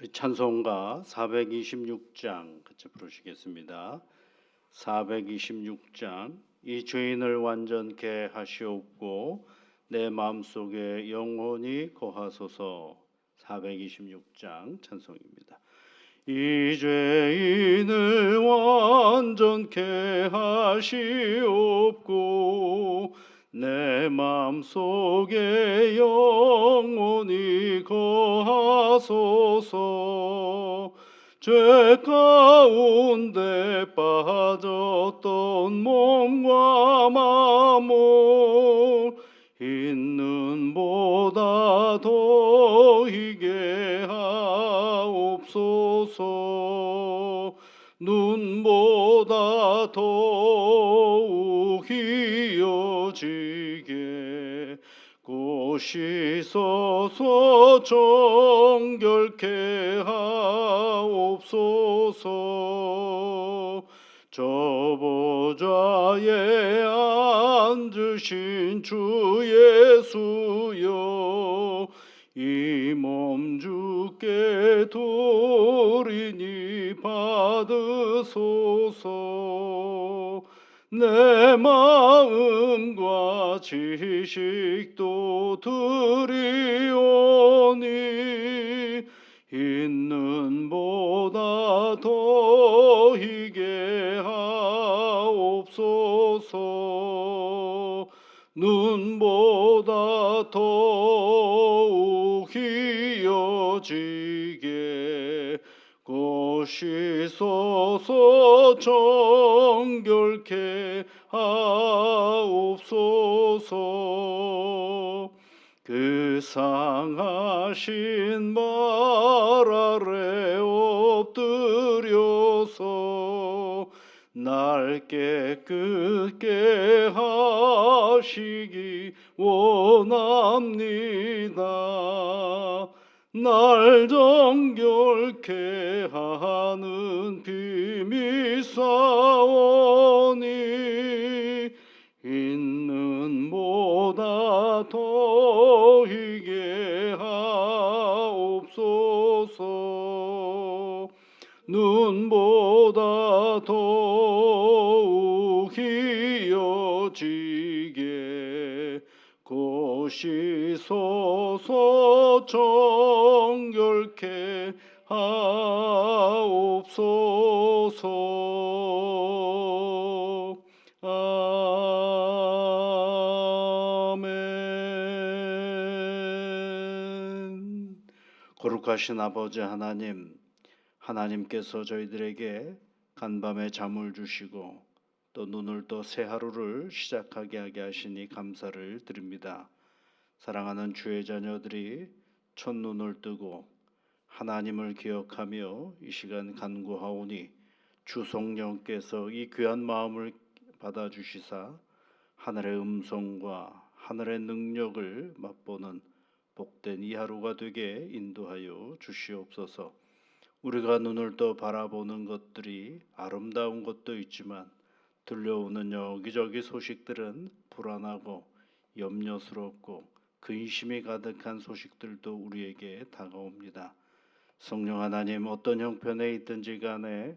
우리 찬송가 426장 같이 부르시겠습니다. 426장 이 죄인을 완전케 하시옵고 내 마음속에 영원히 거하소서. 426장 찬송입니다. 이 죄인을 완전케 하시옵고 내 마음속에 영원히 거하소서. 죄 가운데 빠졌던 몸과 마음을 있는 보다 더히게 하옵소서. 눈보다 더욱 희어지게 고시소서. 정결케 하옵소서. 저 보좌에 앉으신 주 예수여, 이 몸 주께 드리니 받으소서. 내 마음과 지식도 드리오니 있는 보다 더히게 하옵소서. 눈보다 더욱 희어지게 고시소서. 정결케 하옵소서. 그 상하신 발 아래 엎드려서 날 깨끗게 하시기 원합니다. 날 정결케 하는 비밀 사오니 있는 보다 더히게 하옵소서. 눈보다 더욱 희어지게 고시소서. 정결케 하옵소서. 아멘. 거룩하신 아버지 하나님, 하나님께서 저희들에게 간밤에 잠을 주시고 또 눈을 떠 새 하루를 시작하게 하게 하시니 감사를 드립니다. 사랑하는 주의 자녀들이 첫눈을 뜨고 하나님을 기억하며 이 시간 간구하오니 주 성령께서 이 귀한 마음을 받아주시사 하늘의 음성과 하늘의 능력을 맛보는 복된 이 하루가 되게 인도하여 주시옵소서. 우리가 눈을 떠 바라보는 것들이 아름다운 것도 있지만 들려오는 여기저기 소식들은 불안하고 염려스럽고 근심이 가득한 소식들도 우리에게 다가옵니다. 성령 하나님, 어떤 형편에 있든지 간에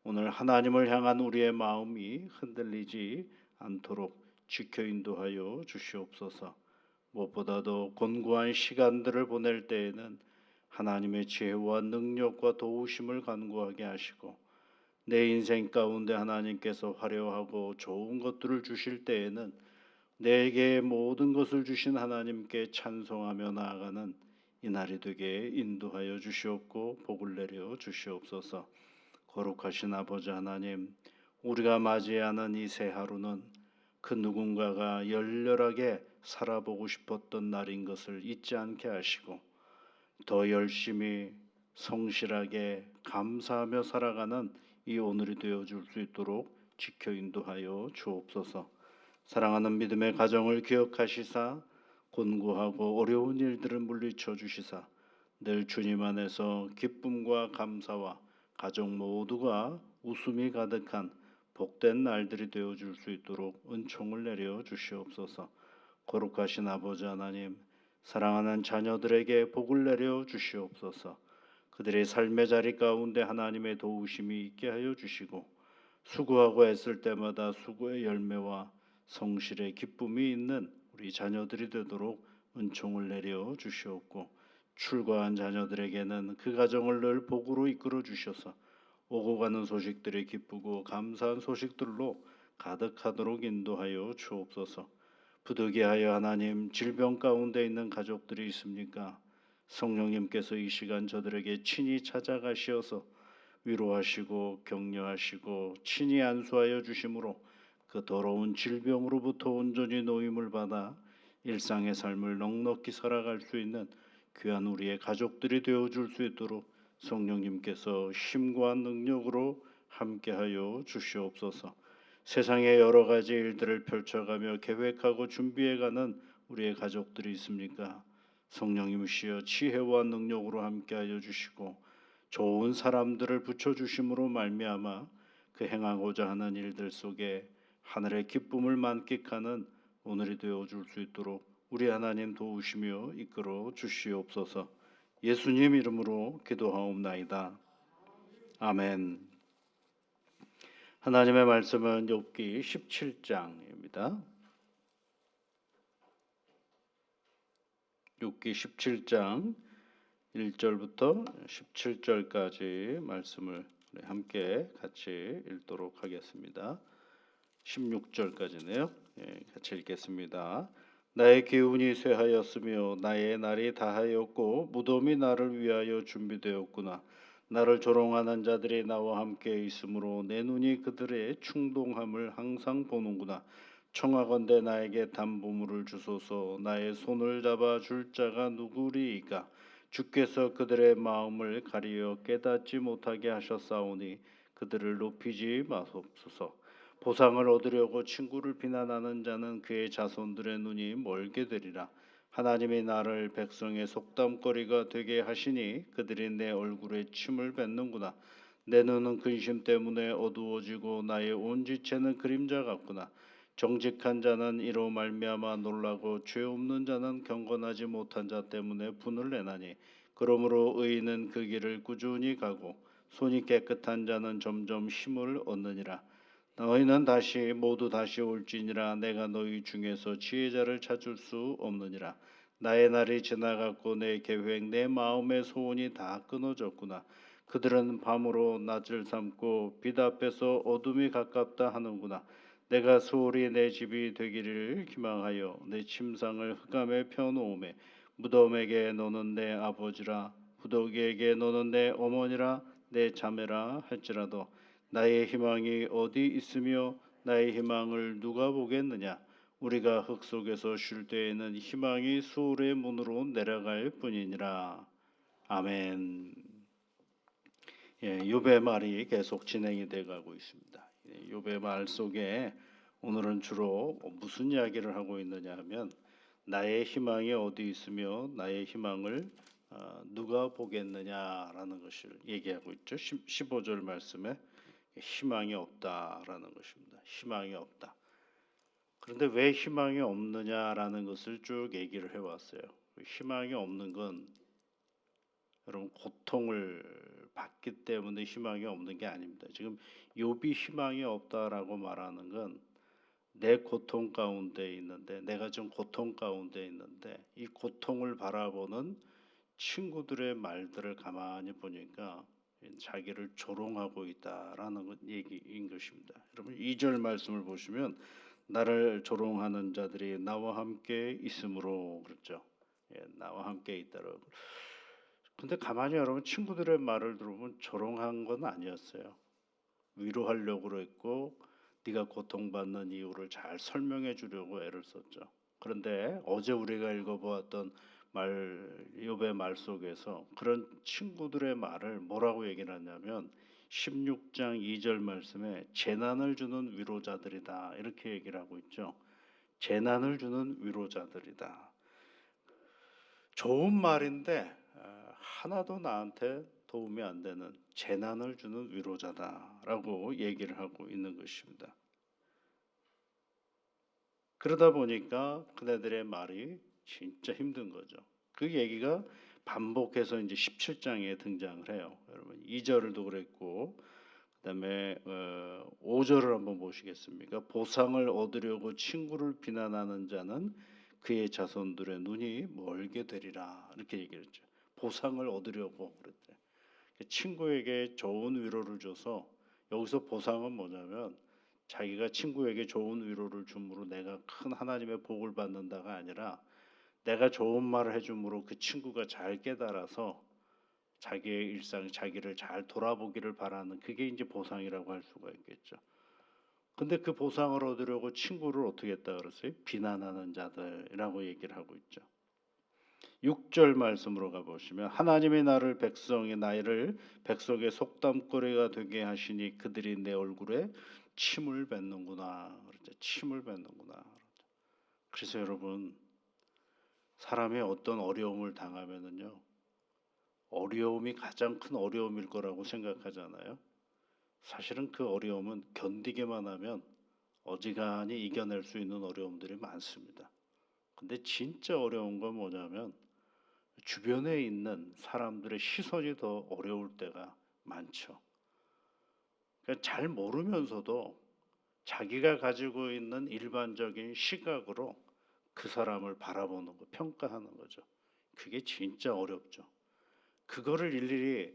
오늘 하나님을 향한 우리의 마음이 흔들리지 않도록 지켜 인도하여 주시옵소서. 무엇보다도 곤고한 시간들을 보낼 때에는 하나님의 지혜와 능력과 도우심을 간구하게 하시고 내 인생 가운데 하나님께서 화려하고 좋은 것들을 주실 때에는 내게 모든 것을 주신 하나님께 찬송하며 나아가는 이 날이 되게 인도하여 주시옵고 복을 내려 주시옵소서. 거룩하신 아버지 하나님, 우리가 맞이하는 이 새 하루는 그 누군가가 열렬하게 살아보고 싶었던 날인 것을 잊지 않게 하시고 더 열심히 성실하게 감사하며 살아가는 이 오늘이 되어줄 수 있도록 지켜 인도하여 주옵소서. 사랑하는 믿음의 가정을 기억하시사 곤고하고 어려운 일들을 물리쳐 주시사 늘 주님 안에서 기쁨과 감사와 가정 모두가 웃음이 가득한 복된 날들이 되어줄 수 있도록 은총을 내려 주시옵소서. 거룩하신 아버지 하나님, 사랑하는 자녀들에게 복을 내려 주시옵소서. 그들의 삶의 자리 가운데 하나님의 도우심이 있게 하여 주시고 수고하고 애쓸 때마다 수고의 열매와 성실의 기쁨이 있는 우리 자녀들이 되도록 은총을 내려 주시옵고 출가한 자녀들에게는 그 가정을 늘 복으로 이끌어 주셔서 오고 가는 소식들이 기쁘고 감사한 소식들로 가득하도록 인도하여 주옵소서. 부득이하여 하나님 질병 가운데 있는 가족들이 있습니까? 성령님께서 이 시간 저들에게 친히 찾아가시어서 위로하시고 격려하시고 친히 안수하여 주심으로 그 더러운 질병으로부터 온전히 노임을 받아 일상의 삶을 넉넉히 살아갈 수 있는 귀한 우리의 가족들이 되어줄 수 있도록 성령님께서 힘과 능력으로 함께하여 주시옵소서. 세상의 여러 가지 일들을 펼쳐가며 계획하고 준비해가는 우리의 가족들이 있습니까? 성령님이시여 지혜와 능력으로 함께하여 주시고 좋은 사람들을 붙여주심으로 말미암아 그 행하고자 하는 일들 속에 하늘의 기쁨을 만끽하는 오늘이 되어줄 수 있도록 우리 하나님 도우시며 이끌어 주시옵소서. 예수님 이름으로 기도하옵나이다. 아멘. 하나님의 말씀은 욥기 17장입니다. 욥기 17장 1절부터 17절까지 말씀을 함께 같이 읽도록 하겠습니다. 16절까지네요. 같이 읽겠습니다. 나의 기운이 쇠하였으며 나의 날이 다하였고 무덤이 나를 위하여 준비되었구나. 나를 조롱하는 자들이 나와 함께 있으므로 내 눈이 그들의 충동함을 항상 보는구나. 청하건대 나에게 담보물을 주소서. 나의 손을 잡아 줄 자가 누구리이까? 주께서 그들의 마음을 가리어 깨닫지 못하게 하셨사오니 그들을 높이지 마옵소서. 보상을 얻으려고 친구를 비난하는 자는 그의 자손들의 눈이 멀게 되리라. 하나님이 나를 백성의 속담거리가 되게 하시니 그들이 내 얼굴에 침을 뱉는구나. 내 눈은 근심 때문에 어두워지고 나의 온 지체는 그림자 같구나. 정직한 자는 이로 말미암아 놀라고 죄 없는 자는 경건하지 못한 자 때문에 분을 내나니 그러므로 의인은 그 길을 꾸준히 가고 손이 깨끗한 자는 점점 힘을 얻느니라. 너희는 모두 다시 올지니라. 내가 너희 중에서 지혜자를 찾을 수 없느니라. 나의 날이 지나갔고 내 계획 내 마음의 소원이 다 끊어졌구나. 그들은 밤으로 낮을 삼고 빛 앞에서 어둠이 가깝다 하는구나. 내가 소홀히 내 집이 되기를 희망하여 내 침상을 흑암에 펴놓음에 무덤에게 너는 내 아버지라 부더기에게 너는 내 어머니라 내 자매라 할지라도 나의 희망이 어디 있으며 나의 희망을 누가 보겠느냐. 우리가 흙 속에서 쉴 때에는 희망이 수월의 문으로 내려갈 뿐이니라. 아멘. 욥의 말이 계속 진행이 돼가고 있습니다. 욥의 말 속에 오늘은 주로 무슨 이야기를 하고 있느냐 하면 나의 희망이 어디 있으며 나의 희망을 누가 보겠느냐라는 것을 얘기하고 있죠. 15절 말씀에 희망이 없다라는 것입니다. 희망이 없다. 그런데 왜 희망이 없느냐라는 것을 쭉 얘기를 해왔어요. 희망이 없는 건 여러분 고통을 받기 때문에 희망이 없는 게 아닙니다. 지금 욥이 희망이 없다라고 말하는 건 내 고통 가운데 있는데 내가 지금 고통 가운데 있는데 이 고통을 바라보는 친구들의 말들을 가만히 보니까 자기를 조롱하고 있다라는 얘기인 것입니다. 여러분 2절 말씀을 보시면 나를 조롱하는 자들이 나와 함께 있으므로 그렇죠. 나와 함께 있다라고. 근데 가만히 여러분 친구들의 말을 들어보면 조롱한 건 아니었어요. 위로하려고 했고 네가 고통받는 이유를 잘 설명해 주려고 애를 썼죠. 그런데 어제 우리가 읽어보았던 욥의 말 속에서 그런 친구들의 말을 뭐라고 얘기를 하냐면 16장 2절 말씀에 재난을 주는 위로자들이다 이렇게 얘기를 하고 있죠. 재난을 주는 위로자들이다. 좋은 말인데 하나도 나한테 도움이 안 되는 재난을 주는 위로자다라고 얘기를 하고 있는 것입니다. 그러다 보니까 그네들의 말이 진짜 힘든 거죠. 그 얘기가 반복해서 이제 17장에 등장을 해요. 여러분 2절도 그랬고 그다음에 5절을 한번 보시겠습니까? 보상을 얻으려고 친구를 비난하는 자는 그의 자손들의 눈이 멀게 되리라 이렇게 얘기했죠. 보상을 얻으려고 그랬대. 친구에게 좋은 위로를 줘서 여기서 보상은 뭐냐면 자기가 친구에게 좋은 위로를 줌으로 내가 큰 하나님의 복을 받는다가 아니라 내가 좋은 말을 해줌으로 그 친구가 잘 깨달아서 자기의 일상, 자기를 잘 돌아보기를 바라는 그게 이제 보상이라고 할 수가 있겠죠. 근데 그 보상을 얻으려고 친구를 어떻게 했다 그랬어요? 비난하는 자들이라고 얘기를 하고 있죠. 6절 말씀으로 가보시면 하나님이 나를 백성의 나이를 백성의 속담거리가 되게 하시니 그들이 내 얼굴에 침을 뱉는구나. 그렇죠. 침을 뱉는구나. 그래서 여러분 사람이 어떤 어려움을 당하면은요 어려움이 가장 큰 어려움일 거라고 생각하잖아요. 사실은 그 어려움은 견디기만 하면 어지간히 이겨낼 수 있는 어려움들이 많습니다. 근데 진짜 어려운 건 뭐냐면 주변에 있는 사람들의 시선이 더 어려울 때가 많죠. 그러니까 잘 모르면서도 자기가 가지고 있는 일반적인 시각으로 그 사람을 바라보는 거, 평가하는 거죠. 그게 진짜 어렵죠. 그거를 일일이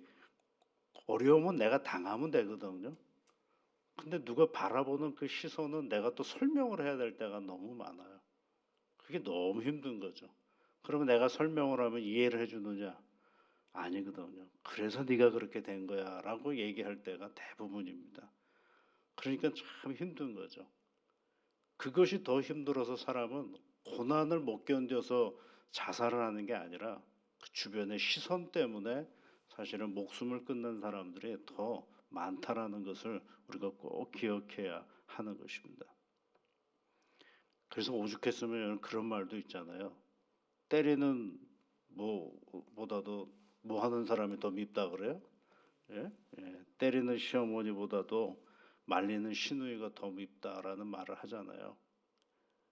어려우면 내가 당하면 되거든요. 근데 누가 바라보는 그 시선은 내가 또 설명을 해야 될 때가 너무 많아요. 그게 너무 힘든 거죠. 그러면 내가 설명을 하면 이해를 해주느냐? 아니거든요. 그래서 네가 그렇게 된 거야라고 얘기할 때가 대부분입니다. 그러니까 참 힘든 거죠. 그것이 더 힘들어서 사람은 고난을 못 견뎌서 자살을 하는 게 아니라 그 주변의 시선 때문에 사실은 목숨을 끊는 사람들이 더 많다라는 것을 우리가 꼭 기억해야 하는 것입니다. 그래서 오죽했으면 그런 말도 있잖아요. 때리는 뭐보다도 뭐 하는 사람이 더 밉다 그래요? 예? 예. 때리는 시어머니보다도 말리는 시누이가 더 밉다라는 말을 하잖아요.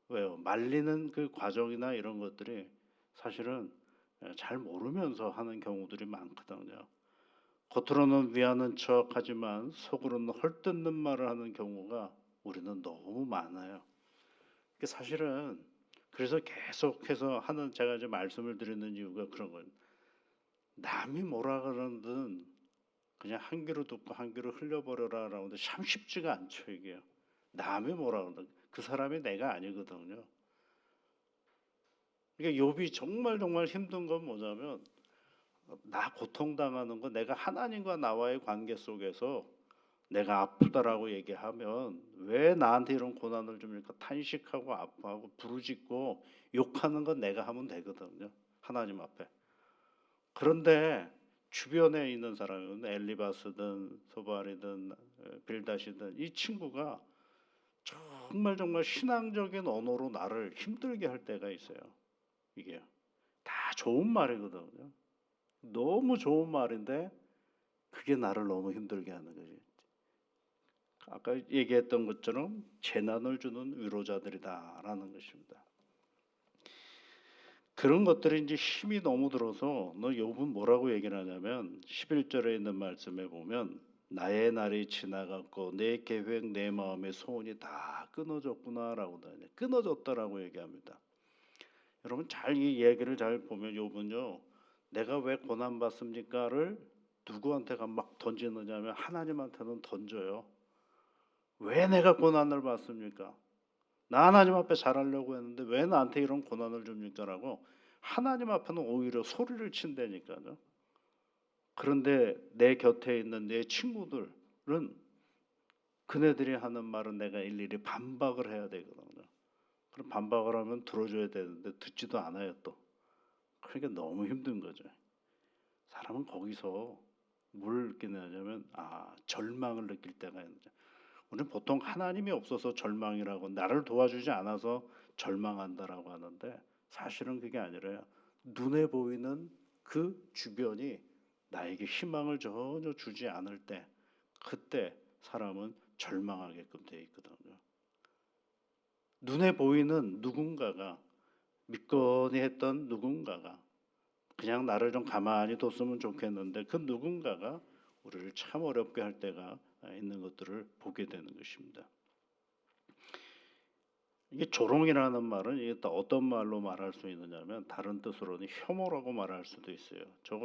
왜요? 말리는 그 과정이나 이런 것들이 사실은 잘 모르면서 하는 경우들이 많거든요. 겉으로는 위하는 척 하지만 속으로는 헐뜯는 말을 하는 경우가 우리는 너무 많아요. 사실은 그래서 계속해서 하는 제가 이제 말씀을 드리는 이유가 그런 거예요. 남이 뭐라 그러든 그냥 한 귀로 듣고 한 귀로 흘려버려라라고 하는데 참 쉽지가 않죠 이게요. 남이 뭐라 그러든 그 사람이 내가 아니거든요. 그러니까 욥이 정말 정말 힘든 건 뭐냐면 나 고통당하는 거 내가 하나님과 나와의 관계 속에서 내가 아프다라고 얘기하면 왜 나한테 이런 고난을 줍니까? 탄식하고 아파하고 부르짖고 욕하는 건 내가 하면 되거든요. 하나님 앞에. 그런데 주변에 있는 사람은 엘리바스든 소발이든 빌다시든 이 친구가 정말 정말 신앙적인 언어로 나를 힘들게 할 때가 있어요. 이게 다 좋은 말이거든요. 너무 좋은 말인데 그게 나를 너무 힘들게 하는 거지. 아까 얘기했던 것처럼 재난을 주는 위로자들이다라는 것입니다. 그런 것들이 이제 힘이 너무 들어서 너 욥은 뭐라고 얘기를 하냐면 11절에 있는 말씀에 보면 나의 날이 지나갔고 내 계획 내 마음의 소원이 다 끊어졌구나라고 끊어졌다라고 얘기합니다. 여러분 잘 이 얘기를 잘 보면 욥은요 내가 왜 고난 받습니까를 누구한테가 막 던지느냐면 하나님한테는 던져요. 왜 내가 고난을 받습니까? 나 하나님 앞에 잘하려고 했는데 왜 나한테 이런 고난을 줍니까라고 하나님 앞에는 오히려 소리를 친다니까요. 그런데 내 곁에 있는 내 친구들은 그네들이 하는 말은 내가 일일이 반박을 해야 되거든요. 그럼 반박을 하면 들어줘야 되는데 듣지도 않아요 또. 그러니까 너무 힘든 거죠. 사람은 거기서 뭘 느끼냐면 절망을 느낄 때가 있는데 우리는 보통 하나님이 없어서 절망이라고 나를 도와주지 않아서 절망한다라고 하는데 사실은 그게 아니라요. 눈에 보이는 그 주변이 나에게 희망을 전혀 주지 않을 때 그때 사람은 절망하게끔 돼 있거든요. 눈에 보이는 누군가가 믿거니 했던 누군가가 그냥 나를 좀 가만히 뒀으면 좋겠는데 그 누군가가 우리를 참 어렵게 할 때가 있는 것들을 보게 되는 것입니다. 이게 조롱이라는 말은 이게 또 어떤 말로 말할 수 있느냐면 다른 뜻으로는 혐오라고 말할 수도 있어요. 저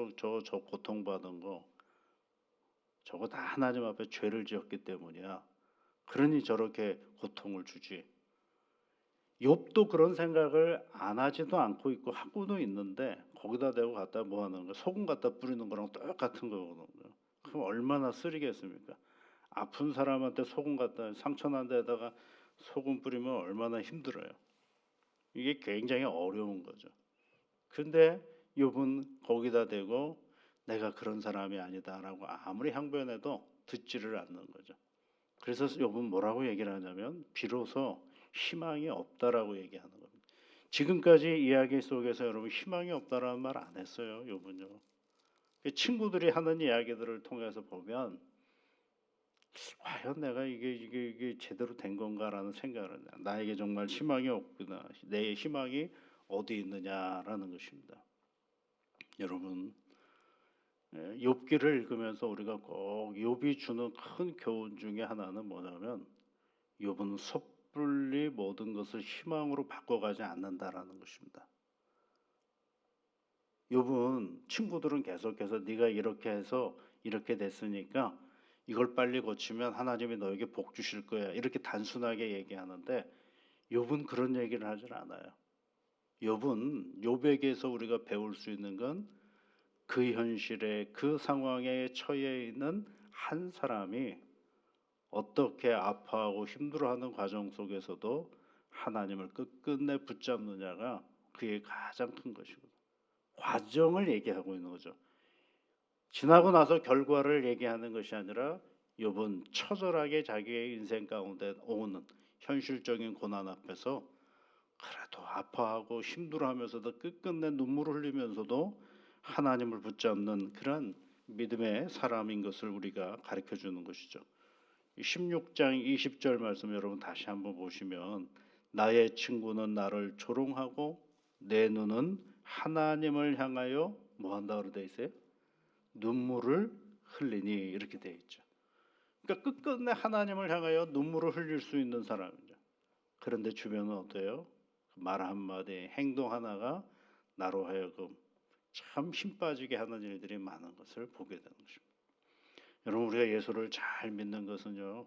고통받은 거 저거 다 하나님 앞에 죄를 지었기 때문이야. 그러니 저렇게 고통을 주지. 욥도 그런 생각을 안 하지도 않고 있고 하고도 있는데 거기다 대고 갖다 뭐 하는 거 소금 갖다 뿌리는 거랑 똑같은 거거든요. 그럼 얼마나 쓰리겠습니까? 아픈 사람한테 소금 갖다 상처 난 데다가 소금 뿌리면 얼마나 힘들어요. 이게 굉장히 어려운 거죠. 근데 욥은 거기다 대고 내가 그런 사람이 아니다라고 아무리 항변해도 듣지를 않는 거죠. 그래서 욥은 뭐라고 얘기를 하냐면 비로소 희망이 없다라고 얘기하는 겁니다. 지금까지 이야기 속에서 여러분 희망이 없다라는 말 안 했어요. 욥은요. 친구들이 하는 이야기들을 통해서 보면 과연 내가 이게 제대로 된 건가라는 생각을 해요. 나에게 정말 희망이 없구나. 내 희망이 어디 있느냐라는 것입니다. 여러분 욥기를 읽으면서 우리가 꼭 욥이 주는 큰 교훈 중에 하나는 뭐냐면 욥은 섣불리 모든 것을 희망으로 바꿔가지 않는다라는 것입니다. 욥은 친구들은 계속해서 네가 이렇게 해서 이렇게 됐으니까 이걸 빨리 고치면 하나님이 너에게 복 주실 거야. 이렇게 단순하게 얘기하는데 욥은 그런 얘기를 하질 않아요. 욥에게서 우리가 배울 수 있는 건 그 현실에 그 상황에 처해 있는 한 사람이 어떻게 아파하고 힘들어하는 과정 속에서도 하나님을 끝끝내 붙잡느냐가 그의 가장 큰 것이거든요. 과정을 얘기하고 있는 거죠. 지나고 나서 결과를 얘기하는 것이 아니라 욥은 처절하게 자기의 인생 가운데 오는 현실적인 고난 앞에서 그래도 아파하고 힘들어하면서도 끝끝내 눈물을 흘리면서도 하나님을 붙잡는 그런 믿음의 사람인 것을 우리가 가르쳐 주는 것이죠. 16장 20절 말씀 여러분 다시 한번 보시면 나의 친구는 나를 조롱하고 내 눈은 하나님을 향하여 뭐 한다고 되어 있어요? 눈물을 흘리니 이렇게 되어 있죠. 그러니까 끝끝내 하나님을 향하여 눈물을 흘릴 수 있는 사람이죠. 그런데 주변은 어때요? 말 한마디, 행동 하나가 나로 하여금 참 힘 빠지게 하는 일들이 많은 것을 보게 되는 것입니다. 여러분 우리가 예수를 잘 믿는 것은요.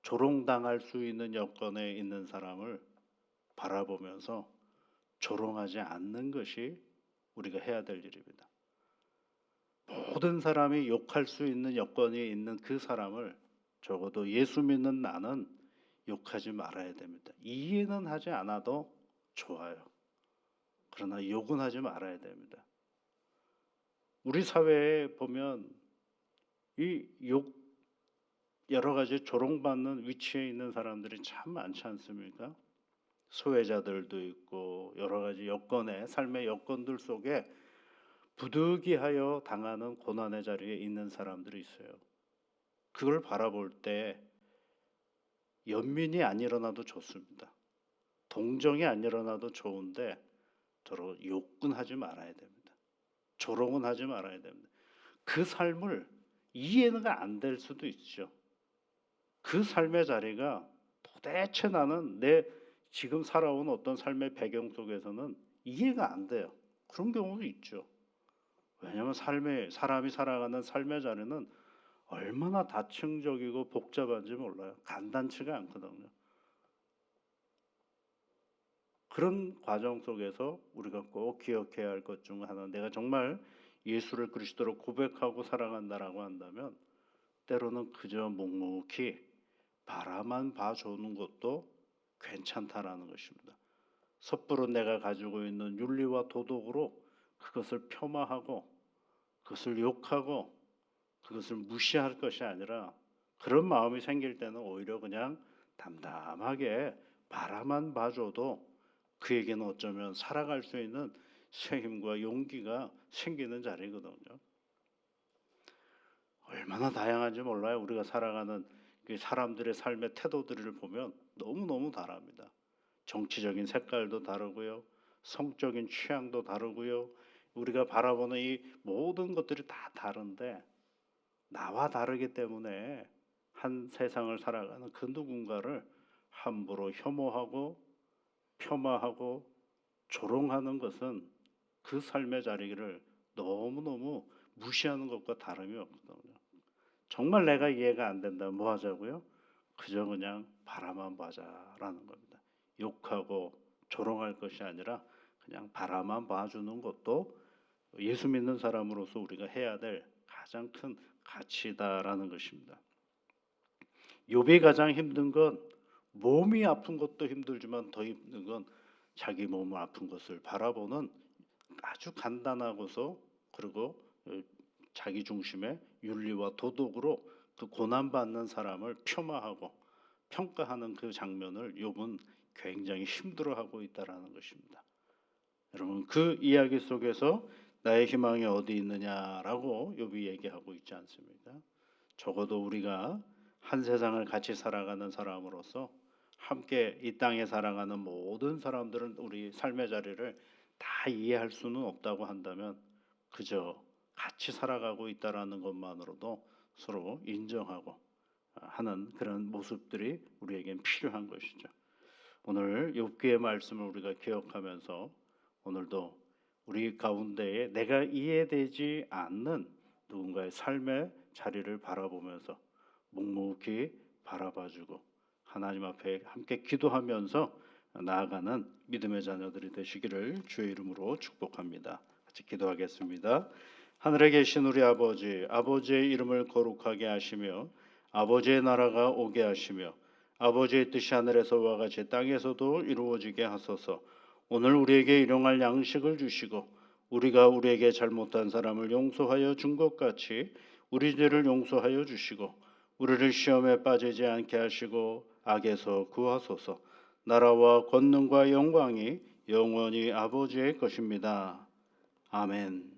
조롱당할 수 있는 여건에 있는 사람을 바라보면서 조롱하지 않는 것이 우리가 해야 될 일입니다. 모든 사람이 욕할 수 있는 여건이 있는 그 사람을 적어도 예수 믿는 나는 욕하지 말아야 됩니다. 이해는 하지 않아도 좋아요. 그러나 욕은 하지 말아야 됩니다. 우리 사회에 보면 이 욕 여러 가지 조롱받는 위치에 있는 사람들이 참 많지 않습니까? 소외자들도 있고 여러 가지 여건의 삶의 여건들 속에 부득이하여 당하는 고난의 자리에 있는 사람들이 있어요. 그걸 바라볼 때 연민이 안 일어나도 좋습니다. 동정이 안 일어나도 좋은데 저로 욕은 하지 말아야 됩니다. 조롱은 하지 말아야 됩니다. 그 삶을 이해가 안 될 수도 있죠. 그 삶의 자리가 도대체 나는 내 지금 살아온 어떤 삶의 배경 속에서는 이해가 안 돼요. 그런 경우도 있죠. 왜냐하면 사람이 살아가는 삶의 자리는 얼마나 다층적이고 복잡한지 몰라요. 간단치가 않거든요. 그런 과정 속에서 우리가 꼭 기억해야 할 것 중 하나, 내가 정말 예수를 그리스도로 고백하고 살아간다라고 한다면 때로는 그저 묵묵히 바라만 봐주는 것도 괜찮다라는 것입니다. 섣부른 내가 가지고 있는 윤리와 도덕으로 그것을 폄하하고 그것을 욕하고 그것을 무시할 것이 아니라 그런 마음이 생길 때는 오히려 그냥 담담하게 바라만 봐줘도 그에게는 어쩌면 살아갈 수 있는 새 힘과 용기가 생기는 자리거든요. 얼마나 다양한지 몰라요. 우리가 살아가는 사람들의 삶의 태도들을 보면 너무너무 다릅니다. 정치적인 색깔도 다르고요. 성적인 취향도 다르고요. 우리가 바라보는 이 모든 것들이 다 다른데 나와 다르기 때문에 한 세상을 살아가는 그 누군가를 함부로 혐오하고 폄하하고 조롱하는 것은 그 삶의 자리를 너무너무 무시하는 것과 다름이 없거든요. 정말 내가 이해가 안 된다면 뭐 하자고요? 그저 그냥 바라만 봐자라는 겁니다. 욕하고 조롱할 것이 아니라 그냥 바라만 봐주는 것도 예수 믿는 사람으로서 우리가 해야 될 가장 큰 가치다라는 것입니다. 욥이 가장 힘든 건 몸이 아픈 것도 힘들지만 더 힘든 건 자기 몸을 아픈 것을 바라보는 아주 간단하고서 그리고 자기 중심의 윤리와 도덕으로 그 고난받는 사람을 폄하하고 평가하는 그 장면을 욥은 굉장히 힘들어하고 있다라는 것입니다. 여러분 그 이야기 속에서 나의 희망이 어디 있느냐라고 욥이 얘기하고 있지 않습니까? 적어도 우리가 한 세상을 같이 살아가는 사람으로서 함께 이 땅에 살아가는 모든 사람들은 우리 삶의 자리를 다 이해할 수는 없다고 한다면 그저 같이 살아가고 있다라는 것만으로도 서로 인정하고 하는 그런 모습들이 우리에겐 필요한 것이죠. 오늘 욥기의 말씀을 우리가 기억하면서 오늘도 우리 가운데에 내가 이해되지 않는 누군가의 삶의 자리를 바라보면서 묵묵히 바라봐주고 하나님 앞에 함께 기도하면서 나아가는 믿음의 자녀들이 되시기를 주의 이름으로 축복합니다. 같이 기도하겠습니다. 하늘에 계신 우리 아버지, 아버지의 이름을 거룩하게 하시며 아버지의 나라가 오게 하시며 아버지의 뜻이 하늘에서와 같이 땅에서도 이루어지게 하소서. 오늘 우리에게 일용할 양식을 주시고 우리가 우리에게 잘못한 사람을 용서하여 준 것 같이 우리 죄를 용서하여 주시고 우리를 시험에 빠지지 않게 하시고 악에서 구하소서. 나라와 권능과 영광이 영원히 아버지의 것입니다. 아멘.